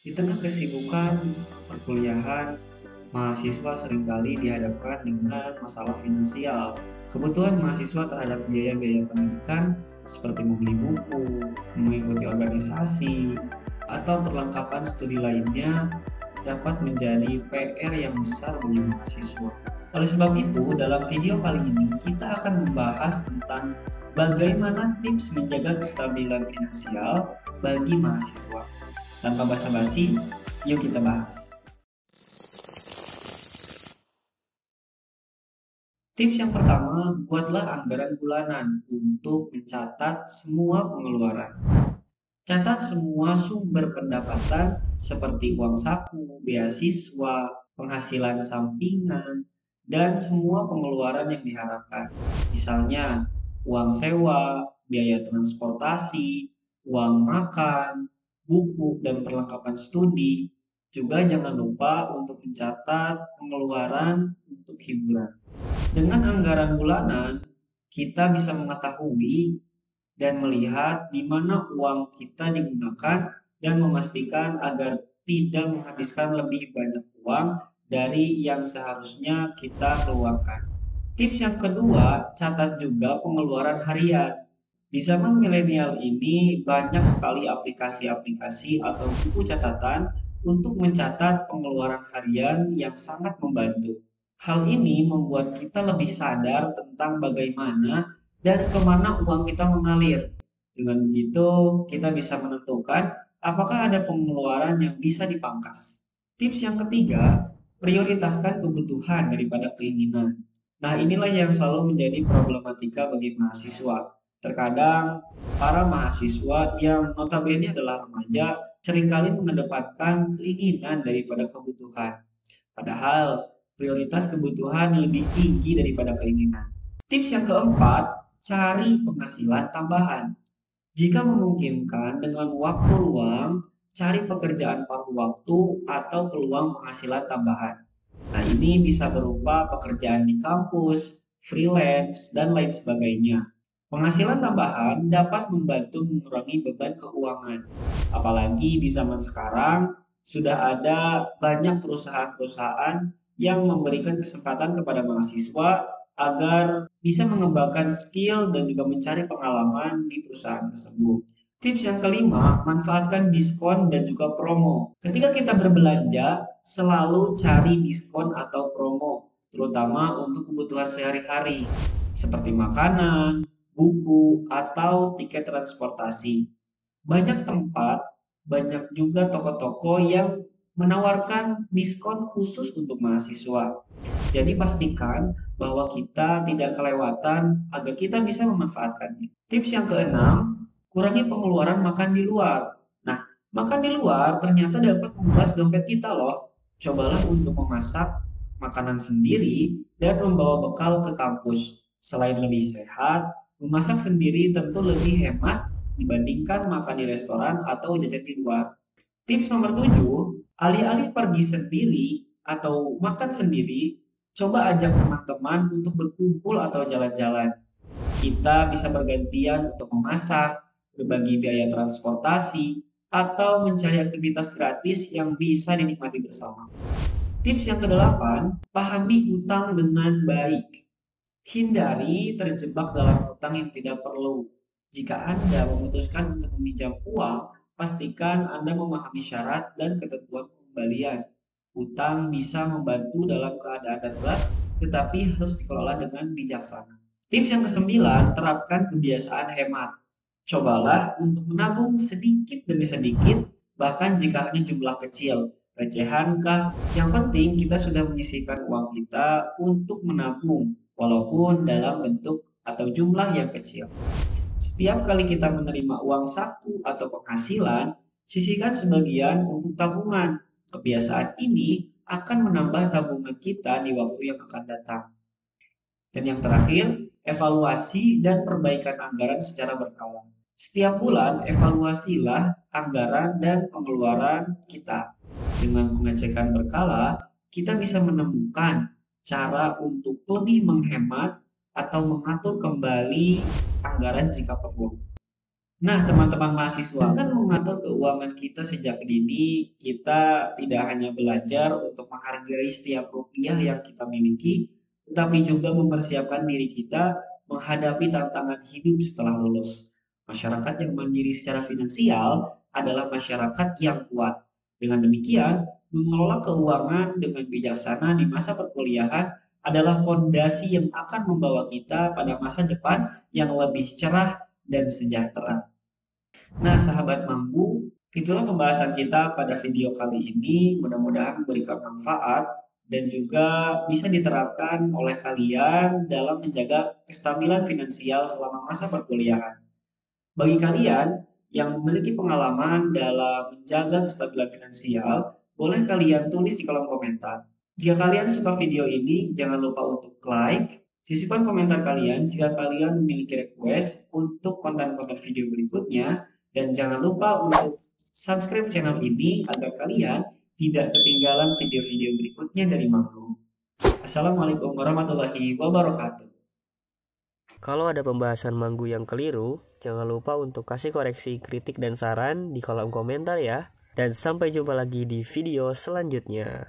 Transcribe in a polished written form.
Di tengah kesibukan perkuliahan, mahasiswa seringkali dihadapkan dengan masalah finansial. Kebutuhan mahasiswa terhadap biaya-biaya pendidikan seperti membeli buku, mengikuti organisasi, atau perlengkapan studi lainnya dapat menjadi PR yang besar bagi mahasiswa. Oleh sebab itu, dalam video kali ini kita akan membahas tentang bagaimana tips menjaga kestabilan finansial bagi mahasiswa. Tanpa basa-basi, yuk kita bahas. Tips yang pertama, buatlah anggaran bulanan untuk mencatat semua pengeluaran. Catat semua sumber pendapatan seperti uang saku, beasiswa, penghasilan sampingan, dan semua pengeluaran yang diharapkan. Misalnya, uang sewa, biaya transportasi, uang makan, buku, dan perlengkapan studi. Juga jangan lupa untuk mencatat pengeluaran untuk hiburan. Dengan anggaran bulanan, kita bisa mengetahui dan melihat di mana uang kita digunakan dan memastikan agar tidak menghabiskan lebih banyak uang dari yang seharusnya kita keluarkan. Tips yang kedua, catat juga pengeluaran harian. Di zaman milenial ini banyak sekali aplikasi-aplikasi atau buku catatan untuk mencatat pengeluaran harian yang sangat membantu. Hal ini membuat kita lebih sadar tentang bagaimana dan kemana uang kita mengalir. Dengan begitu, kita bisa menentukan apakah ada pengeluaran yang bisa dipangkas. Tips yang ketiga, prioritaskan kebutuhan daripada keinginan. Nah, inilah yang selalu menjadi problematika bagi mahasiswa. Terkadang para mahasiswa yang notabene adalah remaja seringkali mengedepankan keinginan daripada kebutuhan. Padahal prioritas kebutuhan lebih tinggi daripada keinginan. Tips yang keempat, cari penghasilan tambahan. Jika memungkinkan dengan waktu luang, cari pekerjaan paruh waktu atau peluang penghasilan tambahan. Nah, ini bisa berupa pekerjaan di kampus, freelance, dan lain sebagainya. Penghasilan tambahan dapat membantu mengurangi beban keuangan. Apalagi di zaman sekarang, sudah ada banyak perusahaan-perusahaan yang memberikan kesempatan kepada mahasiswa agar bisa mengembangkan skill dan juga mencari pengalaman di perusahaan tersebut. Tips yang kelima, manfaatkan diskon dan juga promo. Ketika kita berbelanja, selalu cari diskon atau promo, terutama untuk kebutuhan sehari-hari, seperti makanan, buku, atau tiket transportasi. Banyak tempat, banyak juga toko-toko yang menawarkan diskon khusus untuk mahasiswa. Jadi pastikan bahwa kita tidak kelewatan agar kita bisa memanfaatkannya. Tips yang keenam, kurangi pengeluaran makan di luar. Nah, makan di luar ternyata dapat menguras dompet kita loh. Cobalah untuk memasak makanan sendiri dan membawa bekal ke kampus. Selain lebih sehat, memasak sendiri tentu lebih hemat dibandingkan makan di restoran atau jajan di luar. Tips nomor 7, alih-alih pergi sendiri atau makan sendiri, coba ajak teman-teman untuk berkumpul atau jalan-jalan. Kita bisa bergantian untuk memasak, berbagi biaya transportasi, atau mencari aktivitas gratis yang bisa dinikmati bersama. Tips yang kedelapan, pahami utang dengan baik. Hindari terjebak dalam hutang yang tidak perlu. Jika Anda memutuskan untuk meminjam uang, pastikan Anda memahami syarat dan ketentuan pengembalian. Hutang bisa membantu dalam keadaan darurat, tetapi harus dikelola dengan bijaksana. Tips yang kesembilan, terapkan kebiasaan hemat. Cobalah untuk menabung sedikit demi sedikit, bahkan jika hanya jumlah kecil. Recehankah? Yang penting kita sudah menyisihkan uang kita untuk menabung, walaupun dalam bentuk atau jumlah yang kecil. Setiap kali kita menerima uang saku atau penghasilan, sisihkan sebagian untuk tabungan. Kebiasaan ini akan menambah tabungan kita di waktu yang akan datang. Dan yang terakhir, evaluasi dan perbaikan anggaran secara berkala. Setiap bulan, evaluasilah anggaran dan pengeluaran kita. Dengan pengecekan berkala, kita bisa menemukan cara untuk lebih menghemat atau mengatur kembali anggaran jika perlu. Nah, teman-teman mahasiswa kan mengatur keuangan kita sejak dini, kita tidak hanya belajar untuk menghargai setiap rupiah yang kita miliki, tetapi juga mempersiapkan diri kita menghadapi tantangan hidup setelah lulus. Masyarakat yang mandiri secara finansial adalah masyarakat yang kuat. Dengan demikian, mengelola keuangan dengan bijaksana di masa perkuliahan adalah fondasi yang akan membawa kita pada masa depan yang lebih cerah dan sejahtera. Nah, sahabat Mampu, itulah pembahasan kita pada video kali ini. Mudah-mudahan memberikan manfaat dan juga bisa diterapkan oleh kalian dalam menjaga kestabilan finansial selama masa perkuliahan. Bagi kalian yang memiliki pengalaman dalam menjaga kestabilan finansial, boleh kalian tulis di kolom komentar. Jika kalian suka video ini, jangan lupa untuk like, sisipkan komentar kalian jika kalian memiliki request untuk konten-konten video berikutnya, dan jangan lupa untuk subscribe channel ini agar kalian tidak ketinggalan video-video berikutnya dari Manggu. Assalamualaikum warahmatullahi wabarakatuh. Kalau ada pembahasan Manggu yang keliru, jangan lupa untuk kasih koreksi, kritik, dan saran di kolom komentar ya. Dan sampai jumpa lagi di video selanjutnya.